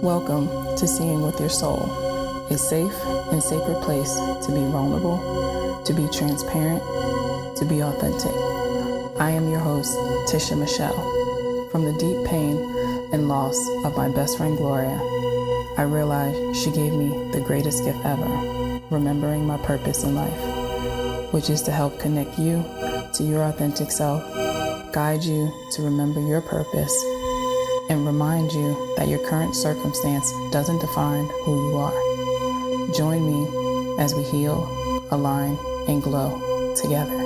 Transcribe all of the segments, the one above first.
Welcome to Seeing with Your Soul, a safe and sacred place to be vulnerable, to be transparent, to be authentic. I am your host, Tisha Michelle. From the deep pain and loss of my best friend Gloria, I realized she gave me the greatest gift ever, remembering my purpose in life, which is to help connect you to your authentic self, guide you to remember your purpose, and remind you that your current circumstance doesn't define who you are. Join me as we heal, align, and glow together.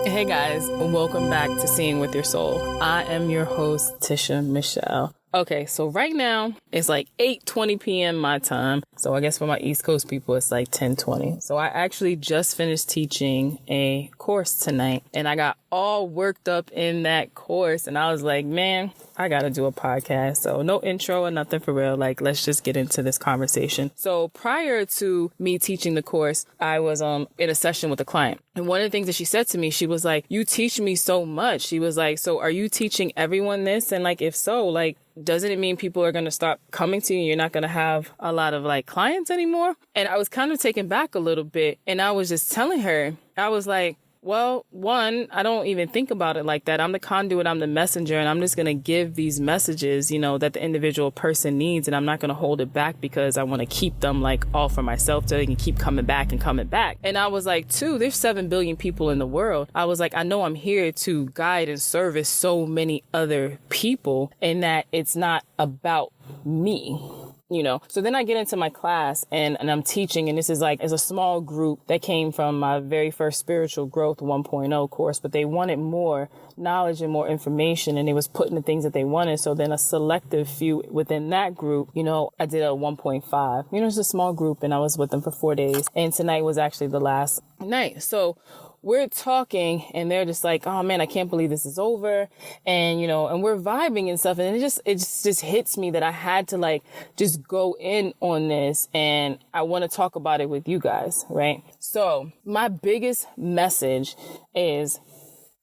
Hey guys, welcome back to Seeing with Your Soul. I am your host, Tisha Michelle. Okay, so right now it's like 8:20 p.m. my time. So I guess for my East Coast people, it's like 10:20. So I actually just finished teaching a course tonight and I got all worked up in that course. And I was like, man, I got to do a podcast. So no intro or nothing for real. Like, let's just get into this conversation. So prior to me teaching the course, I was in a session with a client. And one of the things that she said to me, she was like, you teach me so much. She was like, so are you teaching everyone this? And like, if so, like, doesn't it mean people are going to stop coming to you? You're not going to have a lot of like clients anymore? And I was kind of taken back a little bit. And I was just telling her, I was like, well, one, I don't even think about it like that. I'm the conduit, I'm the messenger, and I'm just going to give these messages, you know, that the individual person needs. And I'm not going to hold it back because I want to keep them like all for myself so they can keep coming back and coming back. And I was like, two, there's 7 billion people in the world. I was like, I know I'm here to guide and service so many other people and that it's not about me. You know, so then I get into my class and I'm teaching, and this is like, it's a small group that came from my very first Spiritual Growth 1.0 course, but they wanted more knowledge and more information, and they was putting the things that they wanted. So then a selective few within that group, you know, I did a 1.5, you know, it's a small group, and I was with them for 4 days. And tonight was actually the last night. So we're talking and they're just like, oh man, I can't believe this is over. And, you know, and we're vibing and stuff. And it just hits me that I had to like, just go in on this. And I want to talk about it with you guys. Right. So my biggest message is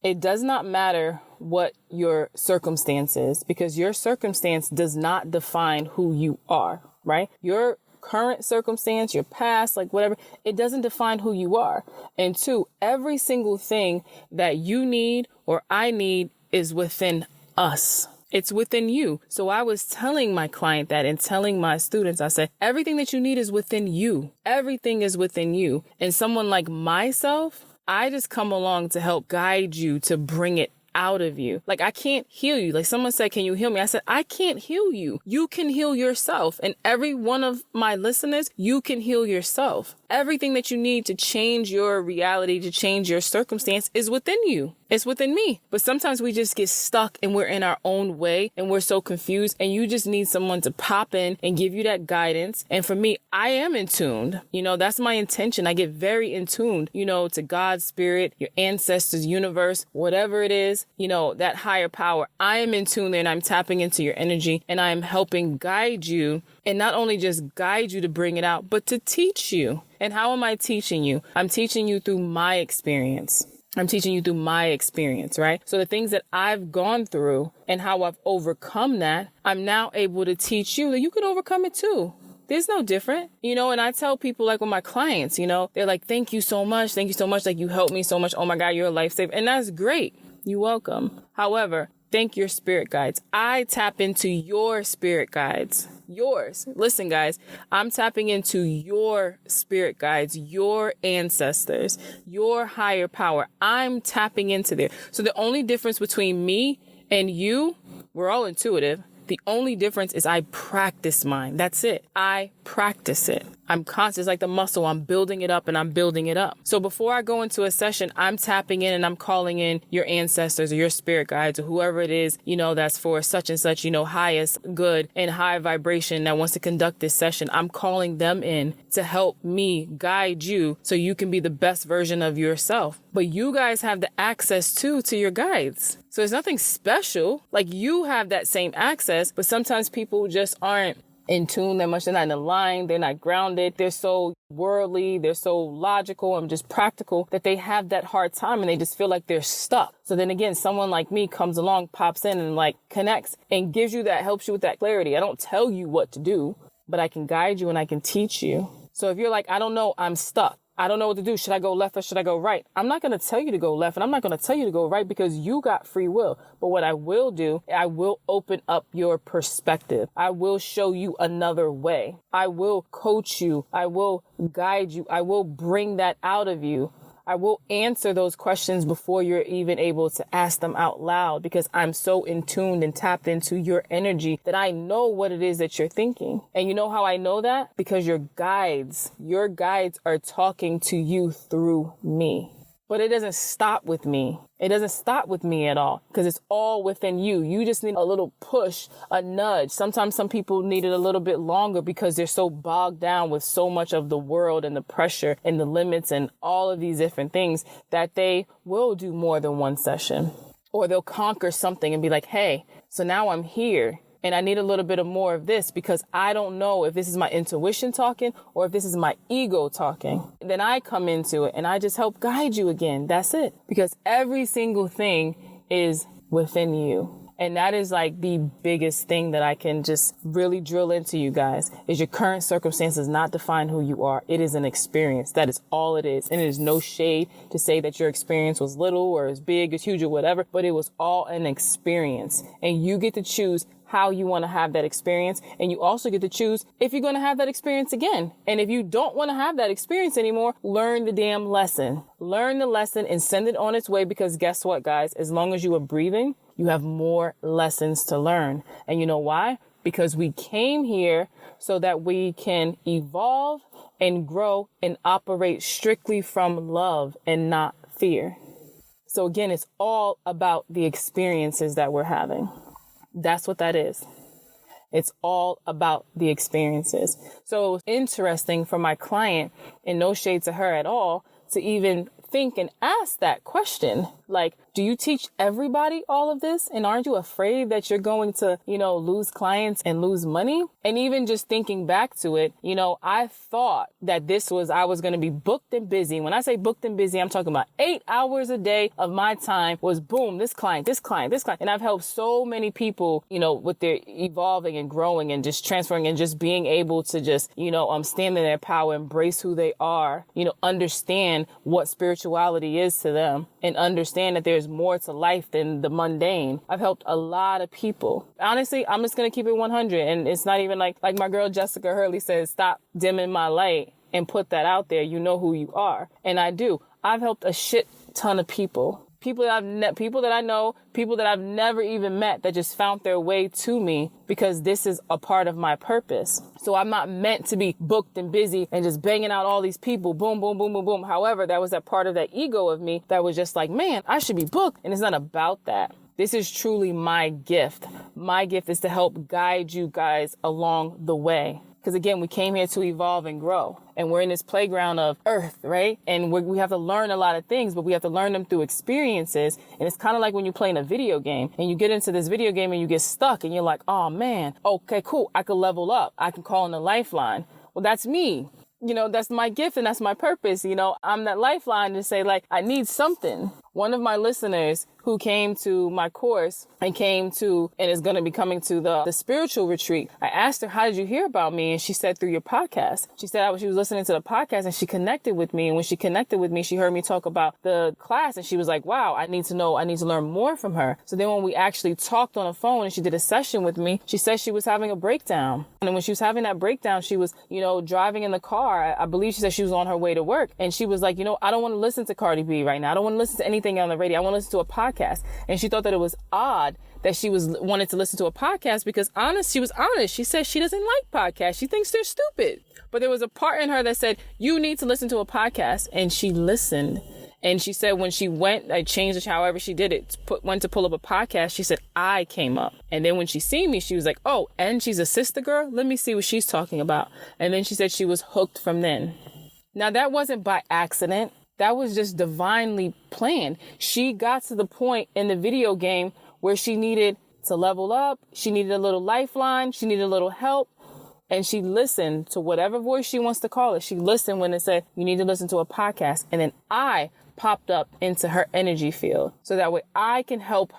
it does not matter what your circumstance is, because your circumstance does not define who you are. Right. Your current circumstance, your past, like whatever, it doesn't define who you are. And two, every single thing that you need or I need is within us. It's within you. So I was telling my client that and telling my students, I said, everything that you need is within you. Everything is within you. And someone like myself, I just come along to help guide you to bring it out of you. Like, I can't heal you. Like someone said, can you heal me? I said, I can't heal you. You can heal yourself. And every one of my listeners, you can heal yourself. Everything that you need to change your reality, to change your circumstance is within you. It's within me. But sometimes we just get stuck and we're in our own way and we're so confused, and you just need someone to pop in and give you that guidance. And for me, I am in tuned. You know, that's my intention. I get very in tuned, you know, to God's spirit, your ancestors, universe, whatever it is, you know, that higher power. I am in tune there and I'm tapping into your energy and I am helping guide you, and not only just guide you to bring it out, but to teach you. And how am I teaching you? I'm teaching you through my experience. I'm teaching you through my experience, right? So the things that I've gone through and how I've overcome that, I'm now able to teach you that you can overcome it too. There's no different, you know, and I tell people, like with my clients, you know, they're like, thank you so much. Thank you so much. Like, you helped me so much. Oh my God, you're a lifesaver. And that's great. You're welcome. However, thank your spirit guides. I tap into your spirit guides. Yours. Listen, guys, I'm tapping into your spirit guides, your ancestors, your higher power. I'm tapping into there. So the only difference between me and you, we're all intuitive. The only difference is I practice mine. That's it. I practice it. I'm conscious, like the muscle. I'm building it up and I'm building it up. So before I go into a session, I'm tapping in and I'm calling in your ancestors or your spirit guides or whoever it is, you know, that's for such and such, you know, highest good and high vibration that wants to conduct this session. I'm calling them in to help me guide you so you can be the best version of yourself. But you guys have the access to your guides. So it's nothing special. Like, you have that same access, but sometimes people just aren't in tune that much. They're not in line. They're not grounded. They're so worldly. They're so logical and just practical that they have that hard time and they just feel like they're stuck. So then again, someone like me comes along, pops in and like connects and gives you that, helps you with that clarity. I don't tell you what to do, but I can guide you and I can teach you. So if you're like, I don't know, I'm stuck. I don't know what to do. Should I go left or should I go right? I'm not going to tell you to go left and I'm not going to tell you to go right because you got free will. But what I will do, I will open up your perspective. I will show you another way. I will coach you. I will guide you. I will bring that out of you. I will answer those questions before you're even able to ask them out loud because I'm so in tuned and tapped into your energy that I know what it is that you're thinking. And you know how I know that? Because your guides are talking to you through me. But it doesn't stop with me. It doesn't stop with me at all because it's all within you. You just need a little push, a nudge. Sometimes some people need it a little bit longer because they're so bogged down with so much of the world and the pressure and the limits and all of these different things that they will do more than one session. Or they'll conquer something and be like, hey, so now I'm here. And I need a little bit of more of this because I don't know if this is my intuition talking or if this is my ego talking. Then I come into it and I just help guide you again. That's it. Because every single thing is within you. And that is like the biggest thing that I can just really drill into you guys is your current circumstances not define who you are. It is an experience. That is all it is. And it is no shade to say that your experience was little or as big, as huge or whatever, but it was all an experience. And you get to choose how you want to have that experience. And you also get to choose if you're going to have that experience again. And if you don't want to have that experience anymore, learn the damn lesson. Learn the lesson and send it on its way because guess what, guys? As long as you are breathing, you have more lessons to learn. And you know why? Because we came here so that we can evolve and grow and operate strictly from love and not fear. So again, it's all about the experiences that we're having. That's what that is. It's all about the experiences. So it was interesting for my client, and no shade to her at all, to even think and ask that question. Like, do you teach everybody all of this? And aren't you afraid that you're going to, lose clients and lose money? And even just thinking back to it, I thought that I was going to be booked and busy. When I say booked and busy, I'm talking about 8 hours a day of my time was boom, this client. And I've helped so many people, with their evolving and growing and just transferring and just being able to just, stand in their power, embrace who they are, understand what spirituality is to them and understand that there's more to life than the mundane. I've helped a lot of people. Honestly, I'm just going to keep it 100. And it's not even like my girl Jessica Hurley says, stop dimming my light and put that out there. You know who you are. And I do. I've helped a shit ton of people. People that I know, people that I've never even met that just found their way to me because this is a part of my purpose. So I'm not meant to be booked and busy and just banging out all these people. Boom, boom, boom, boom, boom. However, that was that part of that ego of me that was just like, man, I should be booked. And it's not about that. This is truly my gift. My gift is to help guide you guys along the way. Because again, we came here to evolve and grow. And we're in this playground of earth, right? And we have to learn a lot of things, but we have to learn them through experiences. And it's kind of like when you're playing a video game and you get into this video game and you get stuck and you're like, oh man, okay, cool. I could level up. I can call in the lifeline. Well, that's me. That's my gift and that's my purpose. I'm that lifeline to say like, I need something. One of my listeners who came to my course and is going to be coming to the spiritual retreat. I asked her, how did you hear about me? And she said, through your podcast. She said she was listening to the podcast and she connected with me. And when she connected with me, she heard me talk about the class and she was like, wow, I need to learn more from her. So then when we actually talked on the phone and she did a session with me, she said she was having a breakdown. And when she was having that breakdown, she was, driving in the car. I believe she said she was on her way to work. And she was like, I don't want to listen to Cardi B right now. I don't want to listen to anything on the radio. I want to listen to a podcast. And she thought that it was odd that she wanted to listen to a podcast because she was honest. She said she doesn't like podcasts. She thinks they're stupid. But there was a part in her that said, you need to listen to a podcast. And she listened. And she said when she went, I changed it however she did it, went to pull up a podcast, she said, I came up. And then when she seen me, she was like, oh, and she's a sister girl? Let me see what she's talking about. And then she said she was hooked from then. Now, that wasn't by accident. That was just divinely planned. She got to the point in the video game where she needed to level up. She needed a little lifeline. She needed a little help. And she listened to whatever voice she wants to call it. She listened when it said, you need to listen to a podcast. And then I popped up into her energy field. So that way I can help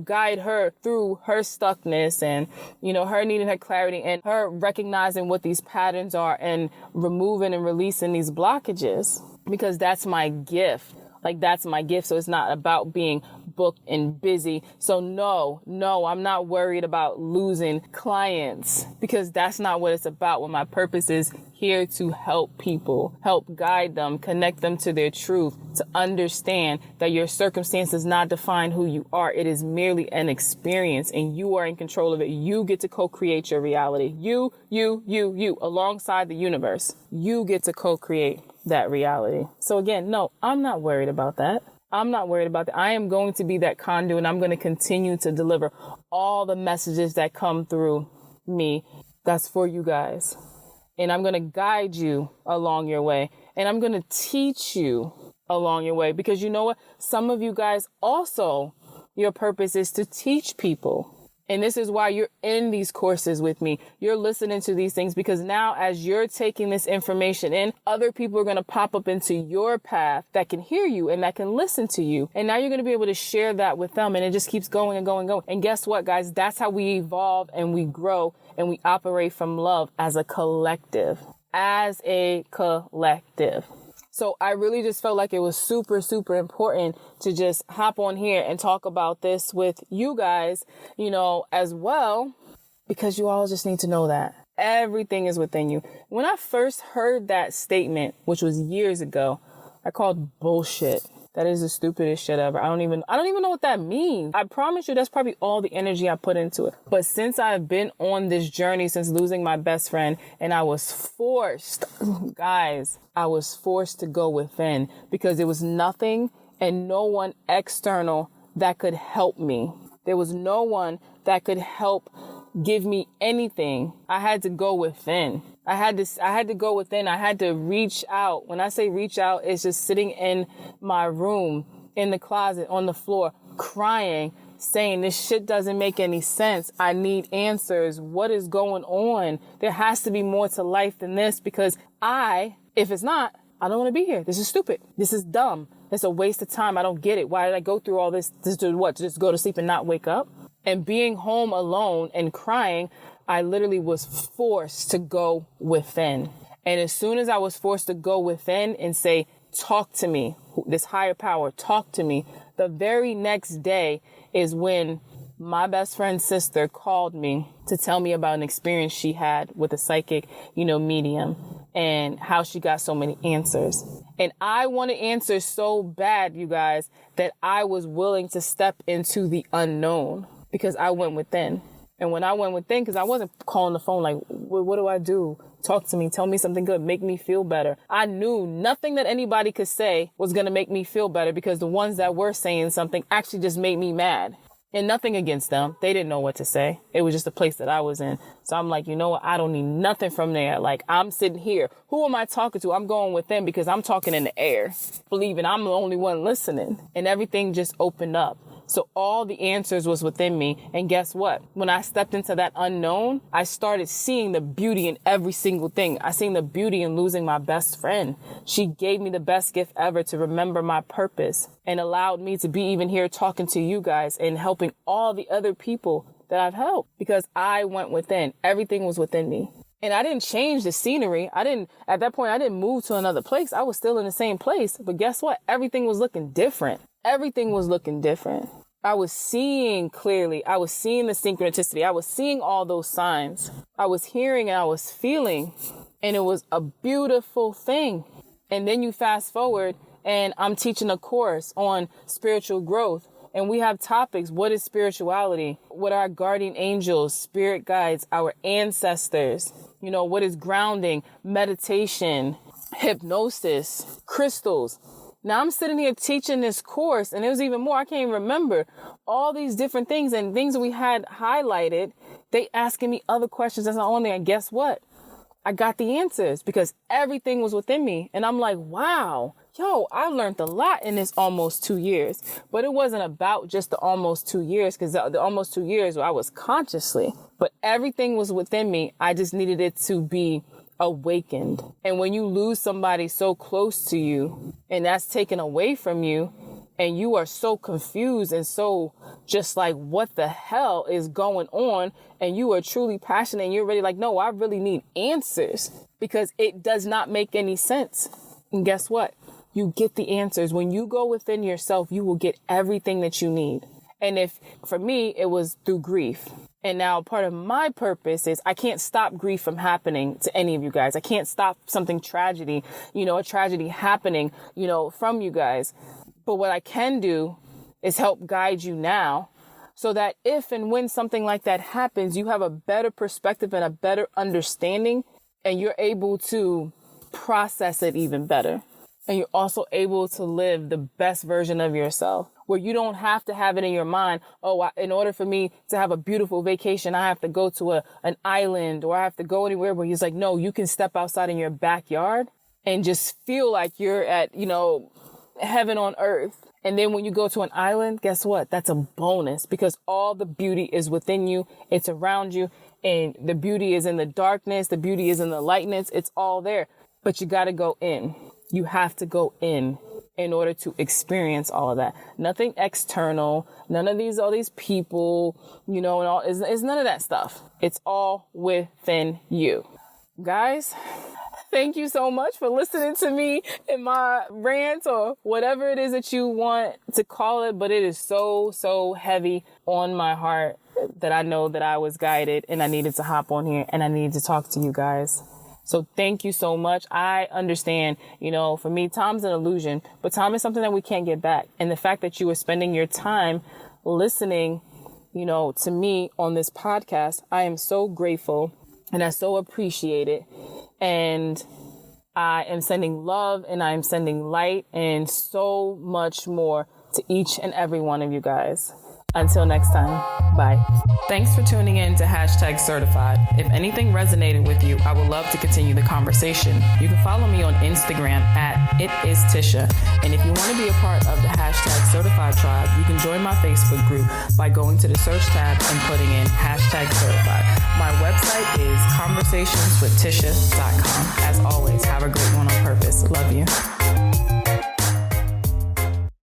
guide her through her stuckness and, her needing her clarity and her recognizing what these patterns are and removing and releasing these blockages, because that's my gift. That's my gift. So it's not about being booked and busy. So no, I'm not worried about losing clients, because that's not what it's about. When my purpose is here to help people, help guide them, connect them to their truth, to understand that your circumstance does not define who you are. It is merely an experience and you are in control of it. You get to co-create your reality. You, alongside the universe, you get to co-create that reality. So again, no, I'm not worried about that. I am going to be that conduit, and I'm going to continue to deliver all the messages that come through me. That's for you guys. And I'm going to guide you along your way. And I'm going to teach you along your way, because you know what? Some of you guys also, your purpose is to teach people. And this is why you're in these courses with me. You're listening to these things, because now as you're taking this information in, other people are going to pop up into your path that can hear you and that can listen to you. And now you're going to be able to share that with them. And it just keeps going and going and going. And guess what, guys? That's how we evolve and we grow and we operate from love as a collective. So I really just felt like it was super, super important to just hop on here and talk about this with you guys, as well, because you all just need to know that everything is within you. When I first heard that statement, which was years ago, I called bullshit. That is the stupidest shit ever. I don't even know what that means. I promise you that's probably all the energy I put into it. But since I've been on this journey, since losing my best friend, and I was forced, guys, to go within, because there was nothing and no one external that could help me. There was no one that could help give me anything. I had to go within. I had to go within. I had to reach out. When I say reach out, it's just sitting in my room, in the closet, on the floor, crying, saying this shit doesn't make any sense. I need answers. What is going on? There has to be more to life than this, because if it's not, I don't want to be here. This is stupid. This is dumb. It's a waste of time. I don't get it. Why did I go through all this? To just go to sleep and not wake up? And being home alone and crying, I literally was forced to go within. And as soon as I was forced to go within and say, talk to me, this higher power, talk to me, the very next day is when my best friend's sister called me to tell me about an experience she had with a psychic, medium, and how she got so many answers. And I wanted answers so bad, you guys, that I was willing to step into the unknown, because I went within. And when I went within, because I wasn't calling the phone like, what do I do? Talk to me. Tell me something good. Make me feel better. I knew nothing that anybody could say was going to make me feel better, because the ones that were saying something actually just made me mad. And nothing against them. They didn't know what to say. It was just the place that I was in. So I'm like, you know what? I don't need nothing from there. Like, I'm sitting here. Who am I talking to? I'm going within, because I'm talking in the air, believing I'm the only one listening. And everything just opened up. So all the answers was within me. And guess what? When I stepped into that unknown, I started seeing the beauty in every single thing. I seen the beauty in losing my best friend. She gave me the best gift ever to remember my purpose, and allowed me to be even here talking to you guys and helping all the other people that I've helped, because I went within. Everything was within me. And I didn't change the scenery. At that point, I didn't move to another place. I was still in the same place. But guess what? Everything was looking different. Everything was looking different. I was seeing clearly. I was seeing the synchronicity. I was seeing all those signs. I was hearing and I was feeling. And it was a beautiful thing. And then you fast forward, and I'm teaching a course on spiritual growth. And we have topics. What is spirituality? What are our guardian angels, spirit guides, our ancestors? What is grounding, meditation, hypnosis, crystals? Now I'm sitting here teaching this course, and it was even more. I can't even remember all these different things and things that we had highlighted. They asking me other questions. That's not only, and guess what? I got the answers, because everything was within me. And I'm like, wow, yo, I learned a lot in this almost 2 years. But it wasn't about just the almost 2 years, because the almost 2 years I was consciously, but everything was within me. I just needed it to be awakened. And when you lose somebody so close to you and that's taken away from you, and you are so confused and so just like, what the hell is going on? And you are truly passionate and you're really like, no, I really need answers, because it does not make any sense. And guess what? You get the answers. When you go within yourself, you will get everything that you need. And if, for me, it was through grief. And now part of my purpose is I can't stop grief from happening to any of you guys. I can't stop something tragedy, a tragedy happening, from you guys. But what I can do is help guide you now, so that if and when something like that happens, you have a better perspective and a better understanding, and you're able to process it even better. And you're also able to live the best version of yourself, where you don't have to have it in your mind, in order for me to have a beautiful vacation, I have to go to an island, or I have to go anywhere, where he's like, no, you can step outside in your backyard and just feel like you're at, heaven on earth. And then when you go to an island, guess what? That's a bonus, because all the beauty is within you. It's around you, and the beauty is in the darkness. The beauty is in the lightness. It's all there, but you got to go in. You have to go in order to experience all of that. Nothing external, none of all these people, and all is none of that stuff. It's all within you. Guys, thank you so much for listening to me in my rant, or whatever it is that you want to call it. But it is so, so heavy on my heart that I know that I was guided and I needed to hop on here and I needed to talk to you guys. So thank you so much. I understand, for me, time's an illusion, but time is something that we can't get back. And the fact that you were spending your time listening, to me on this podcast, I am so grateful and I so appreciate it. And I am sending love and I am sending light and so much more to each and every one of you guys. Until next time, bye. Thanks for tuning in to #certified. If anything resonated with you, I would love to continue the conversation. You can follow me on Instagram at @itistisha. And if you want to be a part of the #certified tribe, you can join my Facebook group by going to the search tab and putting in #certified. My website is conversationswithtisha.com. As always, have a great one on purpose. Love you.